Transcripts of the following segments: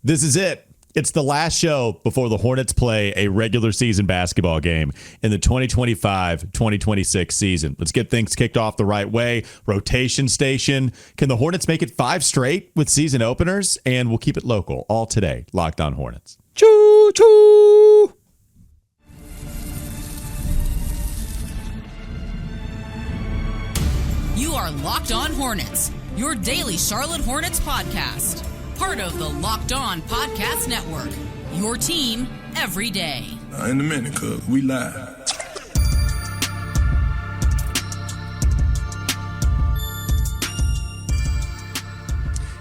This is it. It's the last show before the Hornets play a regular season basketball game in the 2025-2026 season. Let's get things kicked off the right way. Rotation station. Can the Hornets make it 5 straight with season openers? And we'll keep it local all today. Locked On Hornets. Choo choo. You are Locked On Hornets, your daily Charlotte Hornets podcast. Part of the Locked On Podcast Network, your team every day. In a minute, cuz we live.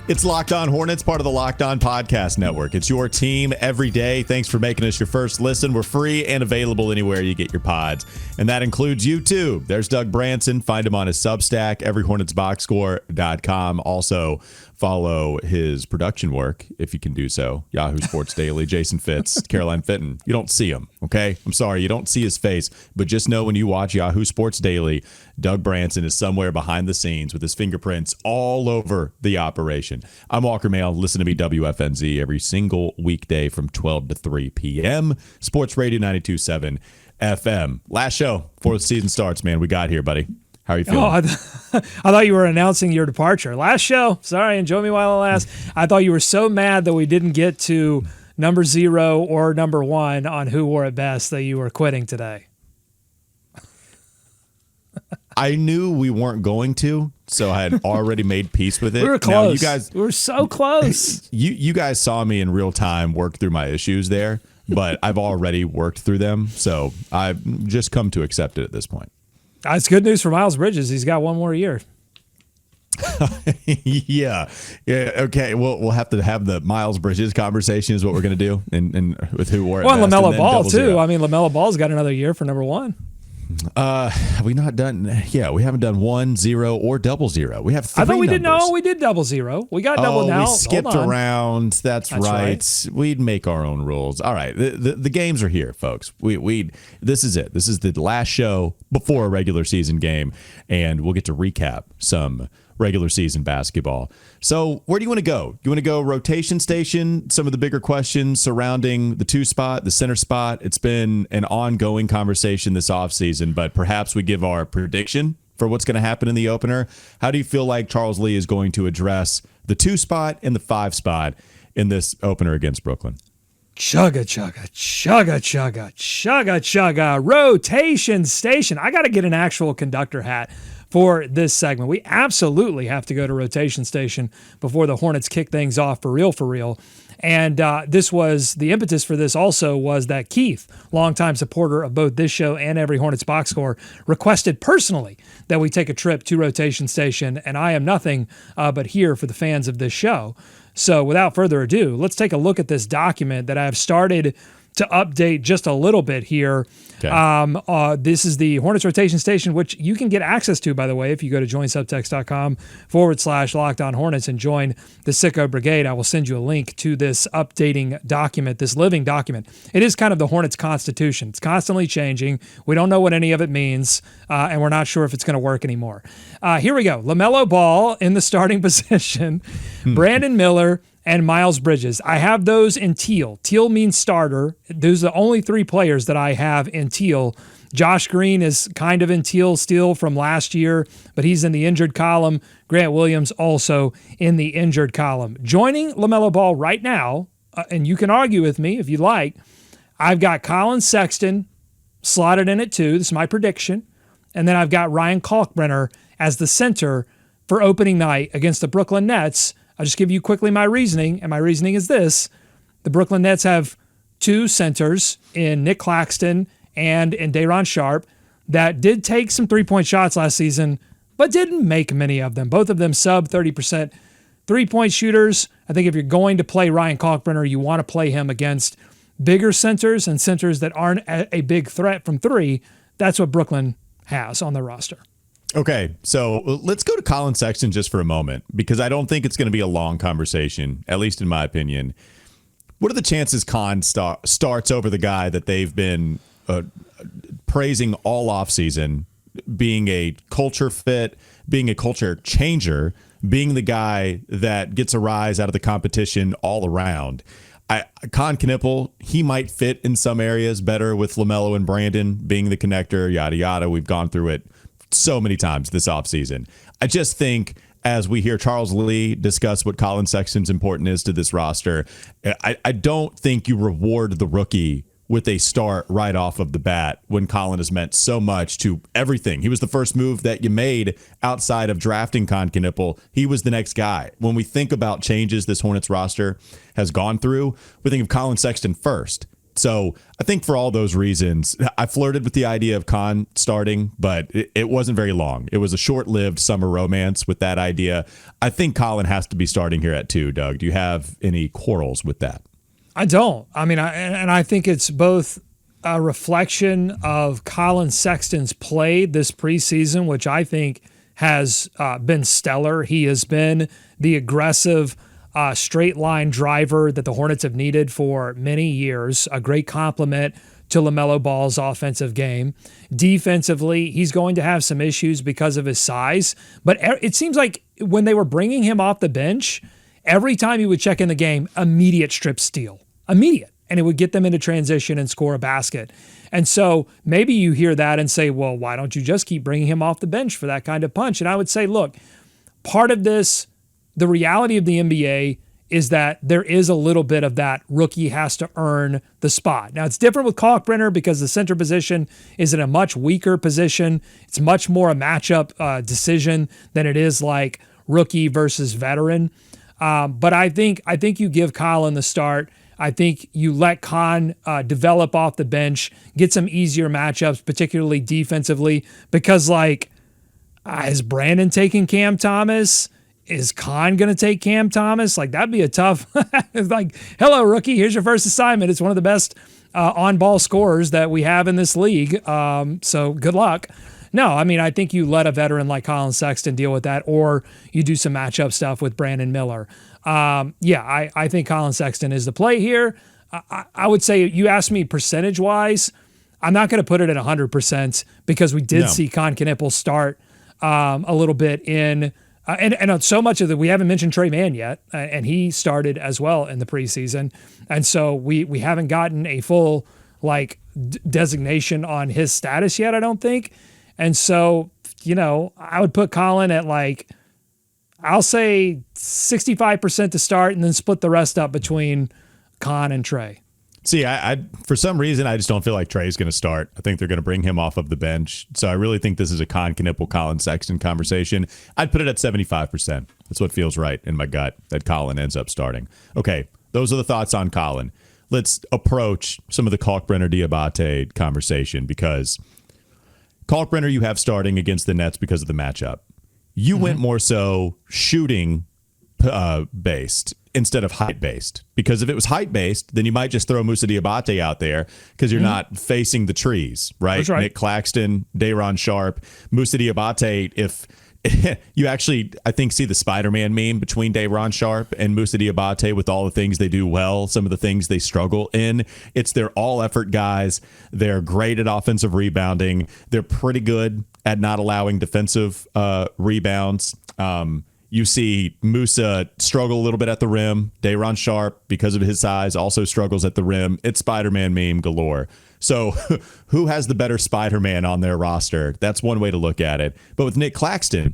It's Locked On Hornets, part of the Locked On Podcast Network. It's your team every day. Thanks for making us your first listen. We're free and available anywhere you get your pods. And that includes YouTube. There's Doug Branson. Find him on his Substack, everyhornetsboxscore.com. Also, follow his production work, if you can do so. Yahoo Sports Daily, Jason Fitz, Caroline Fitton. You don't see him, okay? I'm sorry, you don't see his face. But just know when you watch Yahoo Sports Daily, Doug Branson is somewhere behind the scenes with his fingerprints all over the operation. I'm Walker Mail. Listen to me, WFNZ, every single weekday from 12 to 3 p.m. Sports Radio 92.7 FM. Last show before the season starts, man. We got here, buddy. How are you feeling? I thought you were announcing your departure. Last show. Sorry, enjoy me while it lasts. I thought you were so mad that we didn't get to number 0 or number 1 on who wore it best that you were quitting today. I knew we weren't going to, so I had already made peace with it. We were close. Now, you guys, we were so close. You guys saw me in real time work through my issues there, but I've already worked through them, so I've just come to accept it at this point. It's good news for Miles Bridges. He's got one more year. Yeah. Okay. We'll have to have the Miles Bridges conversation is what we're going to do, and with who wore it best. LaMelo Ball too. 0. I mean, LaMelo Ball's got another year for number 1. Have we not done? Yeah, we haven't done 1, 0, or 0. We have 3 I thought we numbers. did. No, we did 0. We got double now. We skipped around. That's right. right. We'd make our own rules. All right. The games are here, folks. This is it. This is the last show before a regular season game, and we'll get to recap some regular season basketball. So where do you want to go? You want to go rotation station? Some of the bigger questions surrounding the 2 spot, the center spot. It's been an ongoing conversation this offseason, but perhaps we give our prediction for what's going to happen in the opener. How do you feel like Charles Lee is going to address the 2 spot and the 5 spot in this opener against Brooklyn? Chugga, chugga, chugga, chugga, chugga, chugga, rotation station. I got to get an actual conductor hat for this segment. We absolutely have to go to rotation station before the Hornets kick things off for real. And this was the impetus for this also was that Keith, longtime supporter of both this show and Every Hornets Box Score, requested personally that we take a trip to rotation station. And I am nothing but here for the fans of this show. So without further ado, let's take a look at this document that I've started to update just a little bit here. Okay. This is the Hornets rotation station, which you can get access to, by the way, if you go to joinsubtext.com/LockedOnHornets and join the Sicko Brigade. I will send you a link to this updating document, this living document. It is kind of the Hornets Constitution. It's constantly changing. We don't know what any of it means, and we're not sure if it's going to work anymore. Here we go. LaMelo Ball in the starting position. Brandon Miller and Miles Bridges. I have those in teal. Teal means starter. Those are the only 3 players that I have in teal. Josh Green is kind of in teal still from last year, but he's in the injured column. Grant Williams also in the injured column. Joining LaMelo Ball right now, and you can argue with me if you like, I've got Colin Sexton slotted in at 2. This is my prediction. And then I've got Ryan Kalkbrenner as the center for opening night against the Brooklyn Nets. I'll just give you quickly my reasoning, and my reasoning is this. The Brooklyn Nets have 2 centers in Nick Claxton and in Day'Ron Sharpe that did take some 3-point shots last season, but didn't make many of them. Both of them sub 30% 3-point shooters. I think if you're going to play Ryan Kalkbrenner, you want to play him against bigger centers and centers that aren't a big threat from 3. That's what Brooklyn has on their roster. Okay, so let's go to Colin Sexton just for a moment, because I don't think it's going to be a long conversation, at least in my opinion. What are the chances Con starts over the guy that they've been praising all offseason, being a culture fit, being a culture changer, being the guy that gets a rise out of the competition all around. Knueppel, he might fit in some areas better with LaMelo and Brandon being the connector, yada, yada. We've gone through it so many times this offseason. I just think as we hear Charles Lee discuss what Colin Sexton's importance is to this roster, I don't think you reward the rookie with a start right off of the bat when Colin has meant so much to everything. He was the first move that you made outside of drafting Knueppel. He was the next guy. When we think about changes this Hornets roster has gone through, we think of Colin Sexton first. So I think for all those reasons, I flirted with the idea of Con starting, but it wasn't very long. It was a short-lived summer romance with that idea. I think Colin has to be starting here at 2, Doug. Do you have any quarrels with that? I don't. I mean, I think it's both a reflection of Colin Sexton's play this preseason, which I think has been stellar. He has been the aggressive straight line driver that the Hornets have needed for many years, a great complement to LaMelo Ball's offensive game. Defensively, he's going to have some issues because of his size, but it seems like when they were bringing him off the bench, every time he would check in the game, immediate strip steal. Immediate. And it would get them into transition and score a basket. And so maybe you hear that and say, well, why don't you just keep bringing him off the bench for that kind of punch? And I would say, look, part of this, the reality of the NBA is that there is a little bit of that rookie has to earn the spot. Now, it's different with Kalkbrenner because the center position is in a much weaker position. It's much more a matchup decision than it is like rookie versus veteran. But I think you give Colin the start. I think you let Con develop off the bench, get some easier matchups, particularly defensively, because is Brandon taking Cam Thomas? Is Con going to take Cam Thomas? That'd be a tough, hello, rookie, here's your first assignment. It's one of the best on-ball scorers that we have in this league. So good luck. No, I mean, I think you let a veteran like Colin Sexton deal with that, or you do some matchup stuff with Brandon Miller. I think Colin Sexton is the play here. I would say, you asked me percentage-wise, I'm not going to put it at 100% because we did see Knueppel start a little bit in and so much of we haven't mentioned Trey Mann yet, and he started as well in the preseason. And so we haven't gotten a full designation on his status yet, I don't think. And so, I would put Colin at I'll say 65% to start and then split the rest up between Con and Trey. See, I for some reason, I just don't feel like Trey's going to start. I think they're going to bring him off of the bench. So I really think this is a Knueppel, Colin Sexton conversation. I'd put it at 75%. That's what feels right in my gut, that Colin ends up starting. Okay, those are the thoughts on Colin. Let's approach some of the Kalkbrenner Diabaté conversation, because Kalkbrenner you have starting against the Nets because of the matchup. You went more so shooting based instead of height based, because if it was height based, then you might just throw Moussa Diabaté out there because you're not facing the trees, right? That's right. Nick Claxton, Day'Ron Sharpe, Moussa Diabaté. If you actually, I think, see the Spider-Man meme between Day'Ron Sharpe and Moussa Diabaté with all the things they do well, some of the things they struggle in. It's they're all effort guys. They're great at offensive rebounding. They're pretty good at not allowing defensive rebounds. You see Moussa struggle a little bit at the rim. Day'Ron Sharpe, because of his size, also struggles at the rim. It's Spider-Man meme galore. So who has the better Spider-Man on their roster? That's one way to look at it. But with Nick Claxton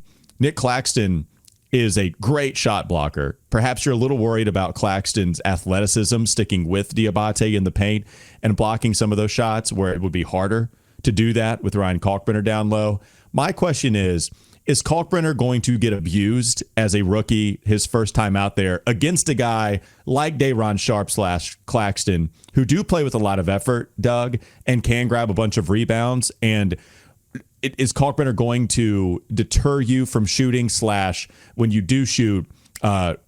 is a great shot blocker. Perhaps you're a little worried about Claxton's athleticism sticking with Diabaté in the paint and blocking some of those shots where it would be harder to do that with Ryan Kalkbrenner down low. My question is Kalkbrenner going to get abused as a rookie his first time out there against a guy like Day'Ron Sharpe / Claxton, who do play with a lot of effort, Doug, and can grab a bunch of rebounds? And is Kalkbrenner going to deter you from shooting / when you do shoot, not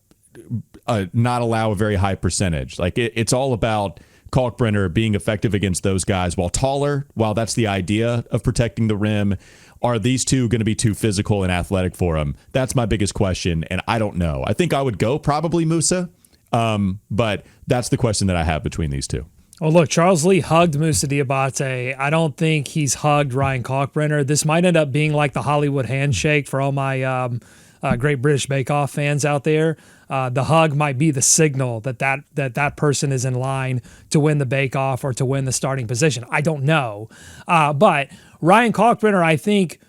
allow a very high percentage? It's all about Kalkbrenner being effective against those guys while taller, while that's the idea of protecting the rim. Are these two going to be too physical and athletic for him? That's my biggest question, and I don't know. I think I would go probably Moussa, but that's the question that I have between these two. Well, look, Charles Lee hugged Moussa Diabaté. I don't think he's hugged Ryan Kalkbrenner. This might end up being like the Hollywood handshake for all my Great British Bake Off fans out there. The hug might be the signal that person is in line to win the Bake Off or to win the starting position. I don't know. But Ryan Kalkbrenner, I think,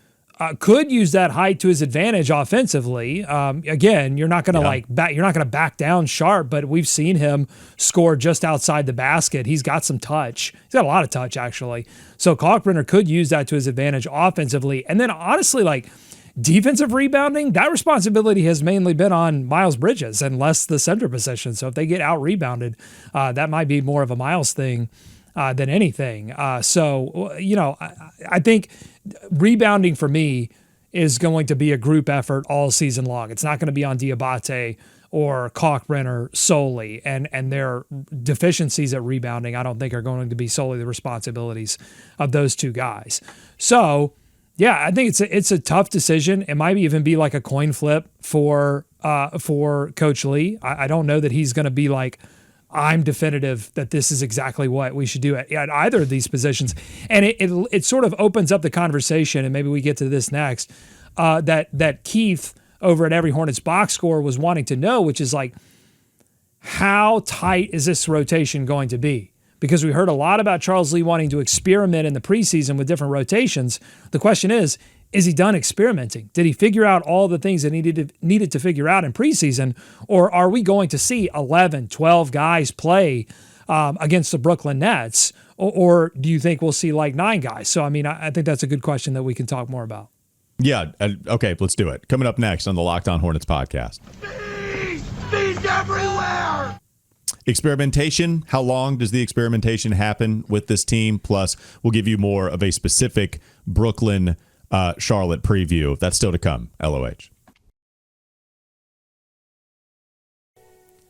could use that height to his advantage offensively. Again, you're not going to you're not going to back down Sharp, but we've seen him score just outside the basket. He's got some touch. He's got a lot of touch, actually. So Kalkbrenner could use that to his advantage offensively. And then honestly, like, defensive rebounding, that responsibility has mainly been on Miles Bridges and less the center position. So if they get out rebounded, that might be more of a Miles thing than anything. So, I think rebounding for me is going to be a group effort all season long. It's not going to be on Diabaté or Kalkbrenner solely, and their deficiencies at rebounding, I don't think, are going to be solely the responsibilities of those two guys. So, yeah, I think it's a tough decision. It might even be like a coin flip for Coach Lee. I don't know that he's going to be like, I'm definitive that this is exactly what we should do at either of these positions. And it sort of opens up the conversation, and maybe we get to this next, that Keith over at Every Hornets Boxscore was wanting to know, which is like, how tight is this rotation going to be? Because we heard a lot about Charles Lee wanting to experiment in the preseason with different rotations. The question is he done experimenting? Did he figure out all the things that needed to figure out in preseason? Or are we going to see 11, 12 guys play against the Brooklyn Nets? Or do you think we'll see like 9 guys? So, I mean, I think that's a good question that we can talk more about. Yeah. Okay, let's do it. Coming up next on the Locked On Hornets podcast. Bees everywhere! Experimentation. How long does the experimentation happen with this team? Plus, we'll give you more of a specific Brooklyn Charlotte preview. That's still to come. LOH.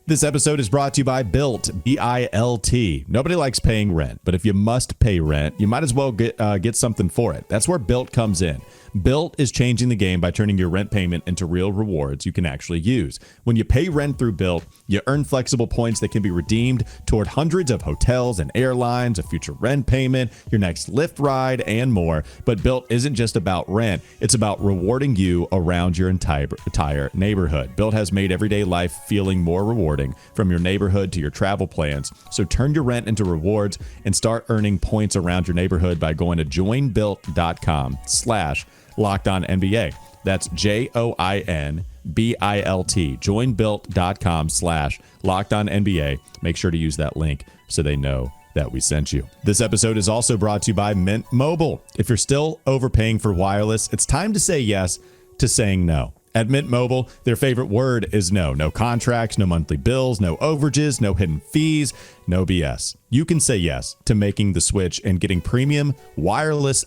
This episode is brought to you by Built, B-I-L-T. Nobody likes paying rent, but if you must pay rent, you might as well get something for it. That's where Built comes in. Built is changing the game by turning your rent payment into real rewards you can actually use. When you pay rent through Built, you earn flexible points that can be redeemed toward hundreds of hotels and airlines, a future rent payment, your next Lyft ride, and more. But Built isn't just about rent. It's about rewarding you around your entire neighborhood. Built has made everyday life feeling more rewarding, from your neighborhood to your travel plans. So turn your rent into rewards and start earning points around your neighborhood by going to joinbuilt.com/LockedOnNBA. That's JOINBILT. Joinbuilt.com/LockedOnNBA. Make sure to use that link so they know that we sent you. This episode is also brought to you by Mint Mobile. If you're still overpaying for wireless, it's time to say yes to saying no. At Mint Mobile, their favorite word is no. No contracts, no monthly bills, no overages, no hidden fees, no BS. You can say yes to making the switch and getting premium wireless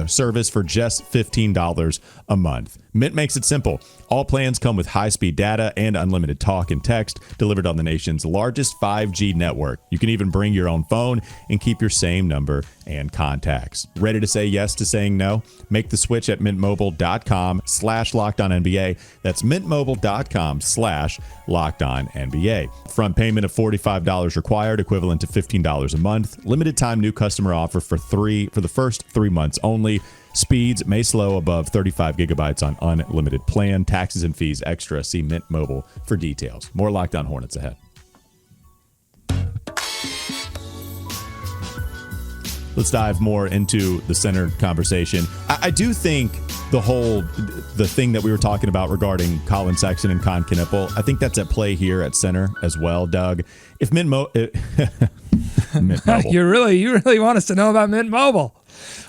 service for just $15 a month. Mint makes it simple. All plans come with high-speed data and unlimited talk and text delivered on the nation's largest 5G network. You can even bring your own phone and keep your same number and contacts. Ready to say yes to saying no? Make the switch at mintmobile.com/LockedOnNBA. That's mintmobile.com/LockedOnNBA. Front payment of $45 required, equivalent to $15 a month. Limited time new customer offer for the first 3 months only. Speeds may slow above 35 gigabytes on unlimited plan. Taxes and fees extra. See Mint Mobile for details. More Locked On Hornets ahead. Let's dive more into the center conversation. I do think the thing that we were talking about regarding Colin Sexton and Knueppel, I think that's at play here at center as well, Doug. If Mint Mobile. You really want us to know about Mint Mobile.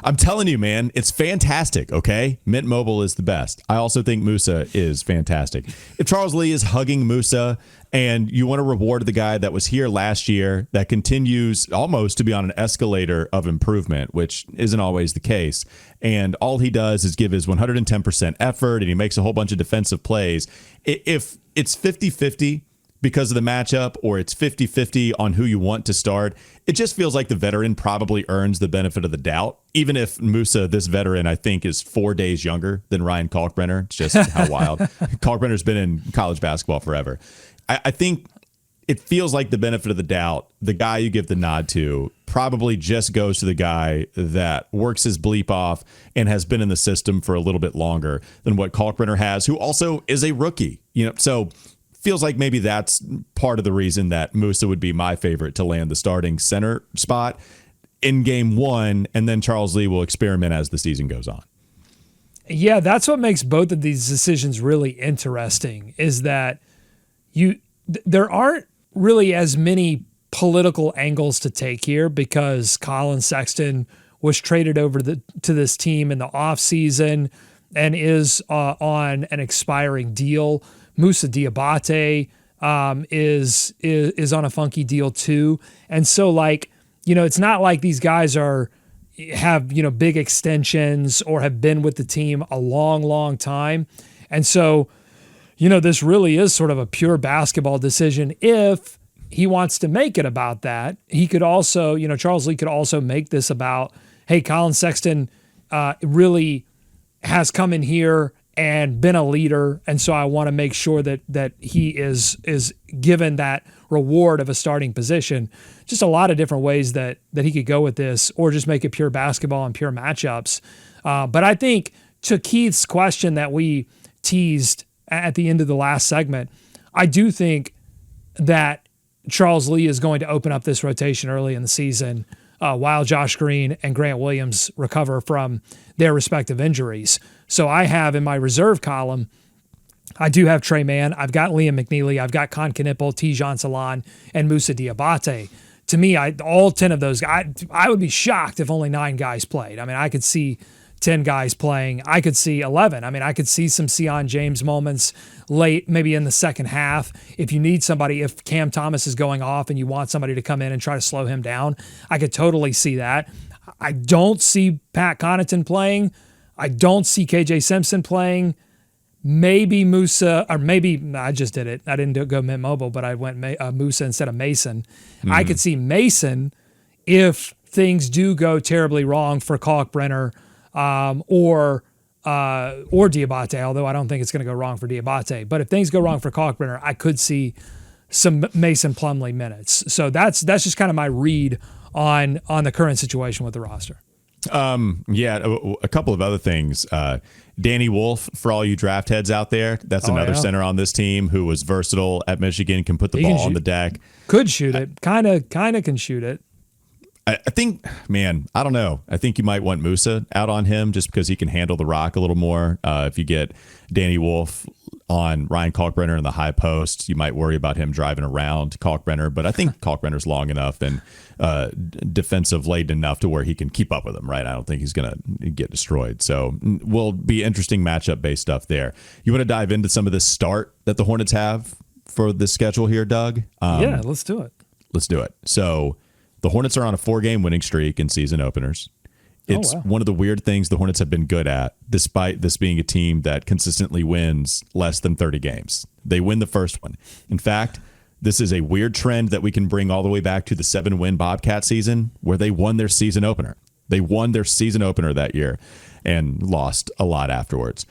I'm telling you, man, it's fantastic, okay? Mint Mobile is the best. I also think Musa is fantastic. If Charles Lee is hugging Musa and you want to reward the guy that was here last year that continues almost to be on an escalator of improvement, which isn't always the case, and all he does is give his 110% effort and he makes a whole bunch of defensive plays, if it's 50-50 because of the matchup, or it's 50-50 on who you want to start, it just feels like the veteran probably earns the benefit of the doubt. Even if Musa, this veteran, I think, is 4 days younger than Ryan Kalkbrenner. It's just how wild. Kalkbrenner's been in college basketball forever. I think it feels like the benefit of the doubt, the guy you give the nod to probably just goes to the guy that works his bleep off and has been in the system for a little bit longer than what Kalkbrenner has, who also is a rookie. So feels like maybe that's part of the reason that Musa would be my favorite to land the starting center spot in game one, and then Charles Lee will experiment as the season goes on. Yeah, that's what makes both of these decisions really interesting, is that there aren't really as many political angles to take here, because Colin Sexton was traded over to this team in the offseason and is on an expiring deal. Musa Diabaté is on a funky deal too. And so, it's not like these guys have big extensions or have been with the team a long, long time. And so, this really is sort of a pure basketball decision. If he wants to make it about that, he could also, Charles Lee could also make this about, hey, Colin Sexton really has come in here and been a leader, and so I want to make sure that he is given that reward of a starting position. Just a lot of different ways that he could go with this, or just make it pure basketball and pure matchups. But I think, to Keith's question that we teased at the end of the last segment, I do think that Charles Lee is going to open up this rotation early in the season while Josh Green and Grant Williams recover from their respective injuries. So I have in my reserve column, I do have Trey Mann, I've got Liam McNeely, I've got Knueppel, Tijan Salan, and Musa Diabaté. To me, all 10 of those guys, I would be shocked if only 9 guys played. I mean, I could see 10 guys playing. I could see 11. I mean, I could see some Sion James moments late, maybe in the second half. If you need somebody, if Cam Thomas is going off and you want somebody to come in and try to slow him down, I could totally see that. I don't see Pat Connaughton playing. I don't see KJ Simpson playing. Maybe Musa, or maybe I just did it. I didn't go Mint Mobile, but I went Musa instead of Mason. Mm-hmm. I could see Mason if things do go terribly wrong for Kalkbrenner or Diabaté, although I don't think it's going to go wrong for Diabaté. But if things go wrong for Kalkbrenner, I could see some Mason Plumlee minutes. So that's just kind of my read on the current situation with the roster. A couple of other things. Danny Wolf, for all you draft heads out there, that's another center on this team who was versatile at Michigan, can put the ball on the deck. Could shoot it. Kind of can shoot it. I think, I don't know. I think you might want Musa out on him just because he can handle the rock a little more. If you get Danny Wolf on Ryan Kalkbrenner in the high post, you might worry about him driving around Kalkbrenner. But I think Kalkbrenner's long enough and defensive laden enough to where he can keep up with him, right? I don't think he's going to get destroyed. So will be interesting matchup-based stuff there. You want to dive into some of the start that the Hornets have for the schedule here, Doug? Yeah, let's do it. Let's do it. So the Hornets are on a 4-game winning streak in season openers. It's one of the weird things the Hornets have been good at, despite this being a team that consistently wins less than 30 games. They win the first one. In fact, this is a weird trend that we can bring all the way back to the 7-win Bobcat season, where they won their season opener. They won their season opener that year and lost a lot afterwards.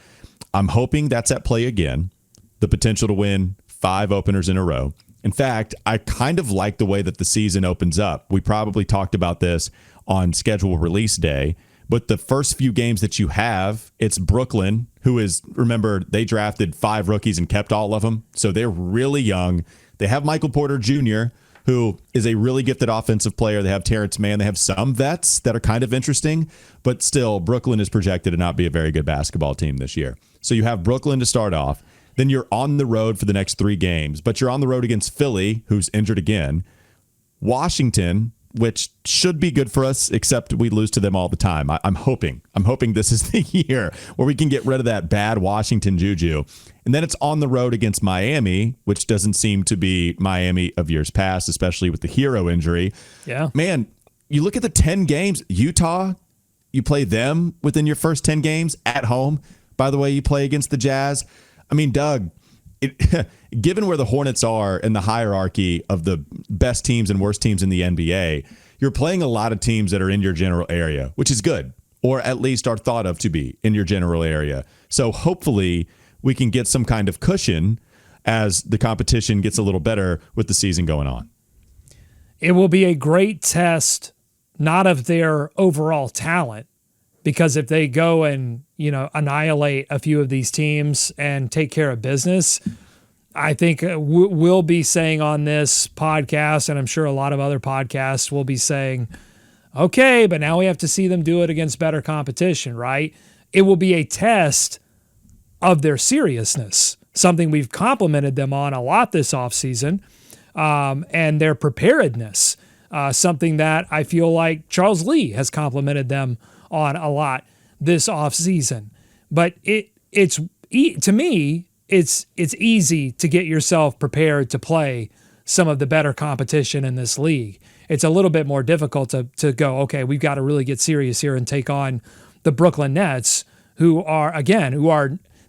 I'm hoping that's at play again. The potential to win 5 openers in a row. In fact, I kind of like the way that the season opens up. We probably talked about this on schedule release day, but the first few games that you have, it's Brooklyn, who is, remember, they drafted 5 rookies and kept all of them. So they're really young. They have Michael Porter Jr., who is a really gifted offensive player. They have Terrence Mann. They have some vets that are kind of interesting, but still, Brooklyn is projected to not be a very good basketball team this year. So you have Brooklyn to start off. Then you're on the road for the next 3 games, but you're on the road against Philly, who's injured again, Washington, which should be good for us, except we lose to them all the time. I'm hoping this is the year where we can get rid of that bad Washington juju. And then it's on the road against Miami, which doesn't seem to be Miami of years past, especially with the Hero injury. Yeah. Man, you look at the 10 games, Utah, you play them within your first 10 games at home. By the way, you play against the Jazz. I mean, Doug, given where the Hornets are in the hierarchy of the best teams and worst teams in the NBA, you're playing a lot of teams that are in your general area, which is good, or at least are thought of to be in your general area. So hopefully we can get some kind of cushion as the competition gets a little better with the season going on. It will be a great test not of their overall talent, because if they go and, annihilate a few of these teams and take care of business, I think we'll be saying on this podcast, and I'm sure a lot of other podcasts will be saying, okay, but now we have to see them do it against better competition, right? It will be a test of their seriousness, something we've complimented them on a lot this offseason, and their preparedness, something that I feel like Charles Lee has complimented them on a lot this offseason. But to me, it's easy to get yourself prepared to play some of the better competition in this league. It's a little bit more difficult to go, okay, we've got to really get serious here and take on the Brooklyn Nets, who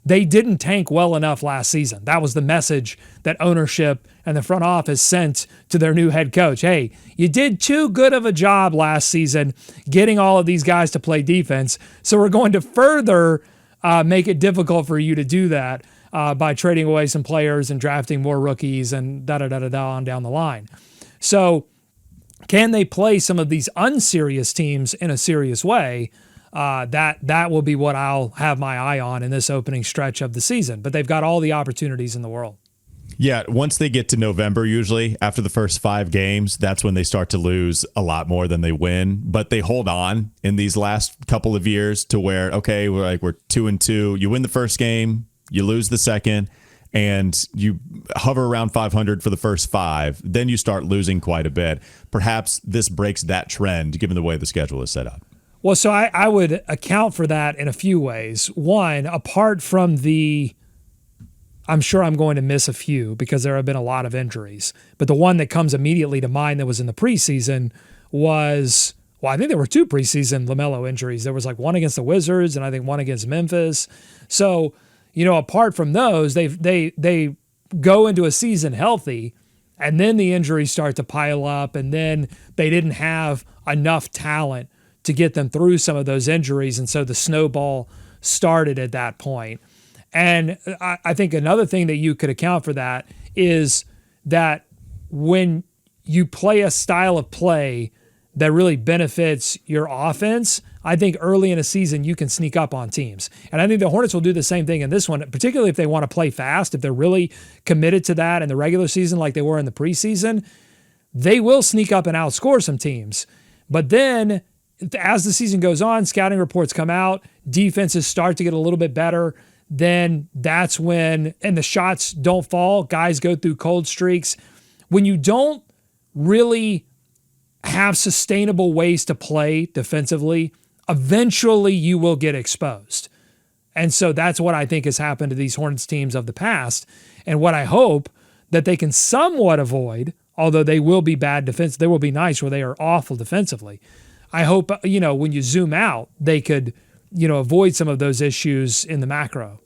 they didn't tank well enough last season. That was the message that ownership and the front office sent to their new head coach. Hey, you did too good of a job last season getting all of these guys to play defense, so we're going to further make it difficult for you to do that by trading away some players and drafting more rookies and da-da-da-da-da on down the line. So can they play some of these unserious teams in a serious way? That will be what I'll have my eye on in this opening stretch of the season. But they've got all the opportunities in the world. Yeah, once they get to November, usually after the first 5 games, that's when they start to lose a lot more than they win. But they hold on in these last couple of years to where, okay, we're 2-2. You win the first game, you lose the second, and you hover around 500 for the first 5. Then you start losing quite a bit. Perhaps this breaks that trend, given the way the schedule is set up. Well, so I would account for that in a few ways. One, apart from I'm sure I'm going to miss a few because there have been a lot of injuries, but the one that comes immediately to mind that was in the preseason was, I think there were 2 preseason LaMelo injuries. There was one against the Wizards and I think one against Memphis. So, apart from those, they go into a season healthy, and then the injuries start to pile up, and then they didn't have enough talent to get them through some of those injuries, and so the snowball started at that point. And I think another thing that you could account for that is that when you play a style of play that really benefits your offense, I think early in a season you can sneak up on teams. And I think the Hornets will do the same thing in this one, particularly if they want to play fast, if they're really committed to that in the regular season like they were in the preseason, they will sneak up and outscore some teams. But then as the season goes on, scouting reports come out, defenses start to get a little bit better, then that's when, and the shots don't fall, guys go through cold streaks. When you don't really have sustainable ways to play defensively, eventually you will get exposed. And so that's what I think has happened to these Hornets teams of the past, and what I hope that they can somewhat avoid, although they will be bad defense, there will be nights where they are awful defensively. I hope, when you zoom out, they could, avoid some of those issues in the macro.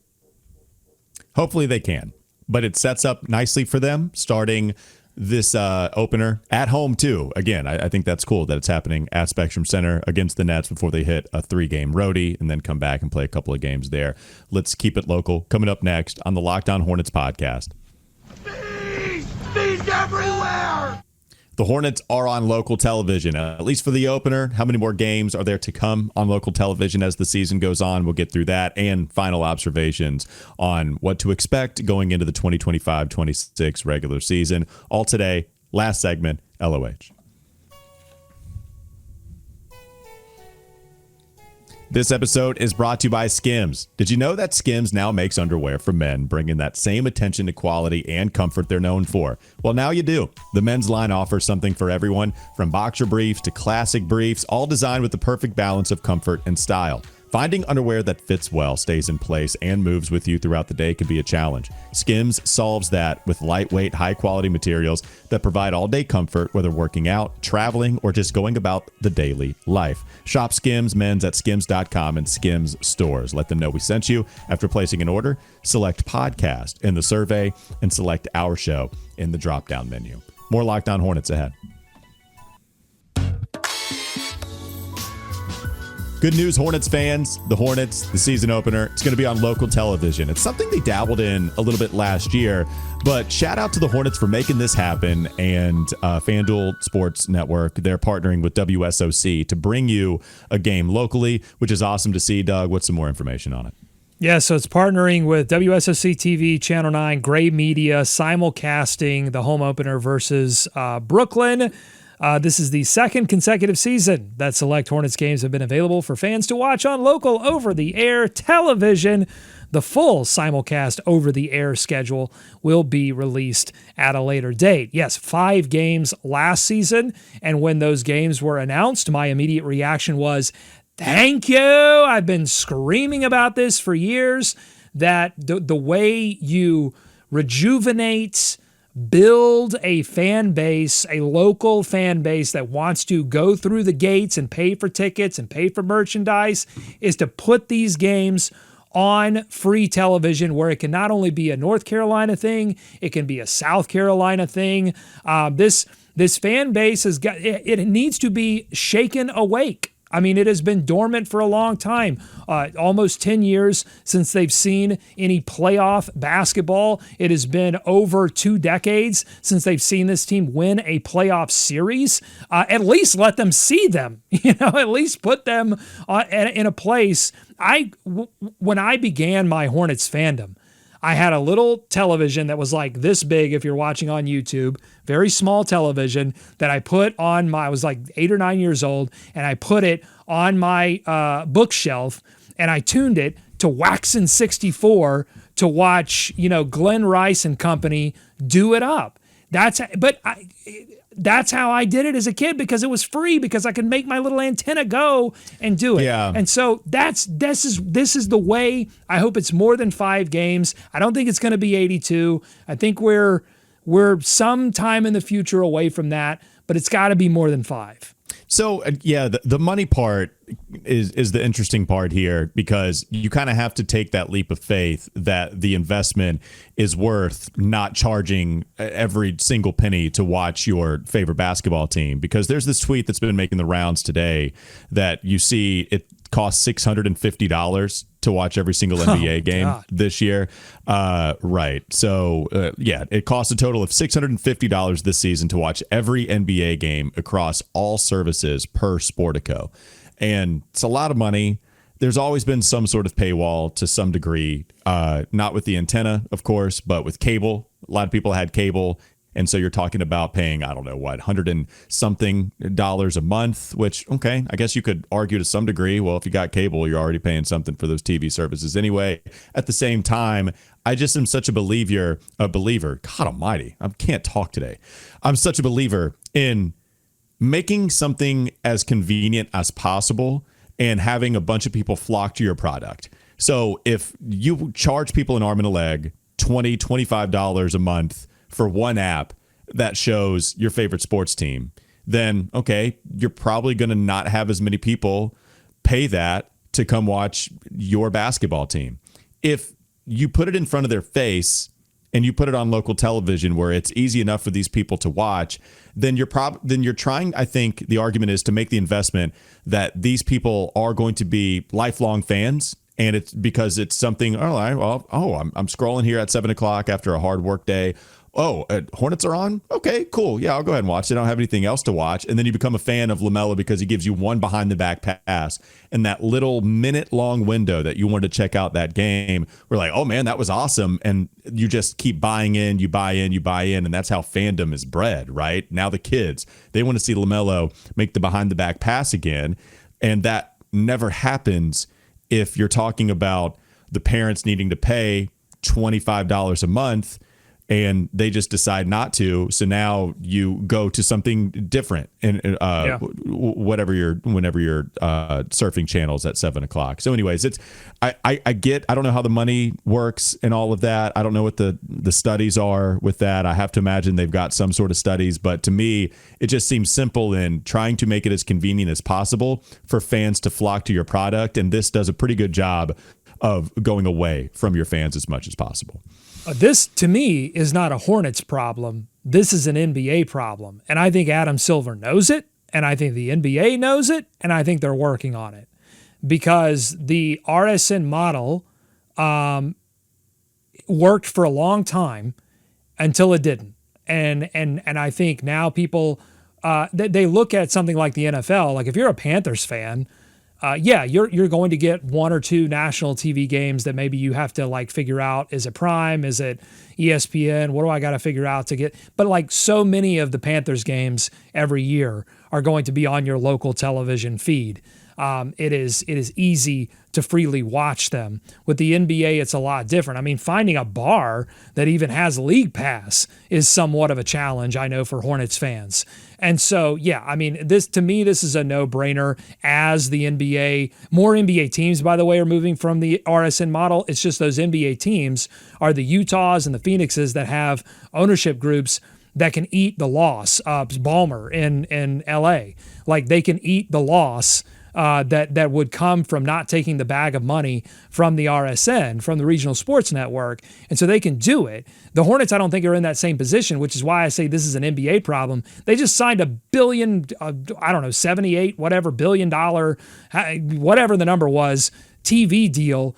Hopefully they can, but it sets up nicely for them starting this opener at home too. Again, I think that's cool that it's happening at Spectrum Center against the Nets before they hit a 3-game roadie and then come back and play a couple of games there. Let's keep it local. Coming up next on the Locked On Hornets podcast. Bees everywhere! The Hornets are on local television, at least for the opener. How many more games are there to come on local television as the season goes on? We'll get through that and final observations on what to expect going into the 2025-26 regular season. All today, last segment, LOH. This episode is brought to you by Skims. Did you know that Skims now makes underwear for men, bringing that same attention to quality and comfort they're known for? Well, now you do. The men's line offers something for everyone, from boxer briefs to classic briefs, all designed with the perfect balance of comfort and style. Finding underwear that fits well, stays in place, and moves with you throughout the day can be a challenge. Skims solves that with lightweight, high-quality materials that provide all-day comfort, whether working out, traveling, or just going about the daily life. Shop Skims Men's at skims.com and Skims stores. Let them know we sent you. After placing an order, select podcast in the survey and select our show in the drop-down menu. More Locked On Hornets ahead. Good news, Hornets fans. The Hornets, the season opener, it's going to be on local television. It's something they dabbled in a little bit last year, but shout out to the Hornets for making this happen, and FanDuel Sports Network, they're partnering with WSOC to bring you a game locally, which is awesome to see. Doug, what's some more information on it? Yeah, so it's partnering with WSOC TV, Channel 9, Gray Media, simulcasting the home opener versus Brooklyn. This is the second consecutive season that select Hornets games have been available for fans to watch on local over-the-air television. The full simulcast over-the-air schedule will be released at a later date. Yes, 5 games last season, and when those games were announced, my immediate reaction was, thank you! I've been screaming about this for years, that the way you rejuvenate, build a fan base, a local fan base that wants to go through the gates and pay for tickets and pay for merchandise is to put these games on free television, where it can not only be a North Carolina thing, it can be a South Carolina thing. This fan base has got, it needs to be shaken awake. I mean, it has been dormant for a long time, almost 10 years since they've seen any playoff basketball. It has been over 2 decades since they've seen this team win a playoff series. At least let them see them, at least put them in a place. When I began my Hornets fandom, I had a little television that was like this big if you're watching on YouTube, very small television that I put on I was like 8 or 9 years old, and I put it on my bookshelf, and I tuned it to Waxin 64 to watch, Glenn Rice and company do it up. That's how I did it as a kid, because it was free, because I could make my little antenna go and do it. Yeah. And so this is the way. I hope it's more than 5 games. I don't think it's going to be 82. I think we're some time in the future away from that, but it's got to be more than 5. So, the money part is the interesting part here, because you kind of have to take that leap of faith that the investment is worth not charging every single penny to watch your favorite basketball team. Because there's this tweet that's been making the rounds today that you see it costs $650 to watch every single NBA game this year. Right. So, it costs a total of $650 this season to watch every NBA game across all services per Sportico. And it's a lot of money. There's always been some sort of paywall to some degree, not with the antenna, of course, but with cable. A lot of people had cable. And so you're talking about paying, I don't know what, $100 and something a month, which, okay, I guess you could argue to some degree, well, if you got cable, you're already paying something for those TV services anyway. At the same time, I just am such a believer, God almighty, I can't talk today. I'm such a believer in making something as convenient as possible and having a bunch of people flock to your product. So if you charge people an arm and a leg, $20, $25 a month for one app that shows your favorite sports team, then, okay, you're probably going to not have as many people pay that to come watch your basketball team. If you put it in front of their face and you put it on local television where it's easy enough for these people to watch, then you're trying, I think the argument is to make the investment that these people are going to be lifelong fans. And it's because it's something, I'm scrolling here at 7 o'clock after a hard work day. Oh, Hornets are on? Okay, cool. Yeah, I'll go ahead and watch it. I don't have anything else to watch. And then you become a fan of LaMelo because he gives you one behind-the-back pass. And that little minute-long window that you wanted to check out that game, we're like, oh, man, that was awesome. And you just keep buying in, you buy in. And that's how fandom is bred, right? Now the kids, they want to see LaMelo make the behind-the-back pass again. And that never happens if you're talking about the parents needing to pay $25 a month and they just decide not to. So now you go to something different and whenever you're surfing channels at 7 o'clock. So anyways, I don't know how the money works and all of that. I don't know what the studies are with that. I have to imagine they've got some sort of studies, but to me, it just seems simple in trying to make it as convenient as possible for fans to flock to your product. And this does a pretty good job of going away from your fans as much as possible. This, to me, is not a Hornets problem. This is an NBA problem. And I think Adam Silver knows it, and I think the NBA knows it, and I think they're working on it. because the RSN model worked for a long time until it didn't. And I think now people, they look at something like the NFL. Like if you're a Panthers fan, you're going to get one or two national TV games that maybe you have to like figure out. Is it Prime? Is it ESPN? What do I got to figure out to get? But like so many of the Panthers games every year are going to be on your local television feed. It is easy to freely watch them. With the NBA, it's a lot different. I mean, finding a bar that even has League Pass is somewhat of a challenge, I know, for Hornets fans. And so, I mean, this is a no-brainer as the NBA, more NBA teams, by the way, are moving from the RSN model. It's just those NBA teams are the Utahs and the Phoenixes that have ownership groups that can eat the loss. Ballmer in LA, like they can eat the loss that would come from not taking the bag of money from the RSN, from the regional sports network. And so they can do it. The Hornets, I don't think, are in that same position, which is why I say this is an NBA problem. They just signed $1 billion, $78 billion, whatever the number was, TV deal.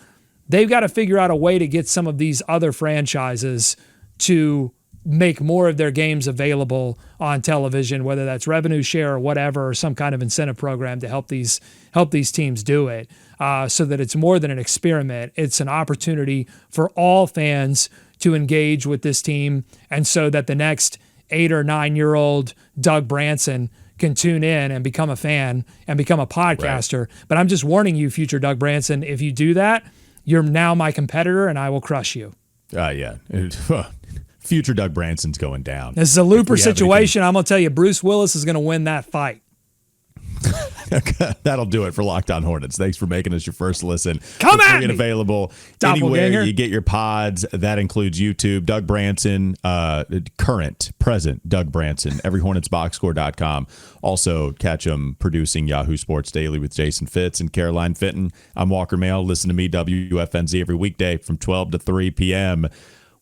They've got to figure out a way to get some of these other franchises to make more of their games available on television, whether that's revenue share or whatever, or some kind of incentive program to help these teams do it, so that it's more than an experiment. It's an opportunity for all fans to engage with this team, and so that the next 8 or 9-year-old Doug Branson can tune in and become a fan and become a podcaster. Right. But I'm just warning you, future Doug Branson, if you do that, you're now my competitor and I will crush you. Future Doug Branson's going down. This is a Looper situation. I'm going to tell you, Bruce Willis is going to win that fight. That'll do it for Locked On Hornets. Thanks for making us your first listen. Come at me! Available anywhere you get your pods. That includes YouTube. Doug Branson, present Doug Branson, everyhornetsboxscore.com. Also, catch him producing Yahoo Sports Daily with Jason Fitz and Caroline Fitton. I'm Walker Mail. Listen to me, WFNZ, every weekday from 12 to 3 p.m.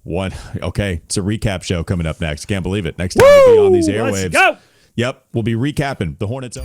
It's a recap show coming up next. Can't believe it. Next time we'll be on these airwaves. Let's go. Yep, we'll be recapping the Hornets.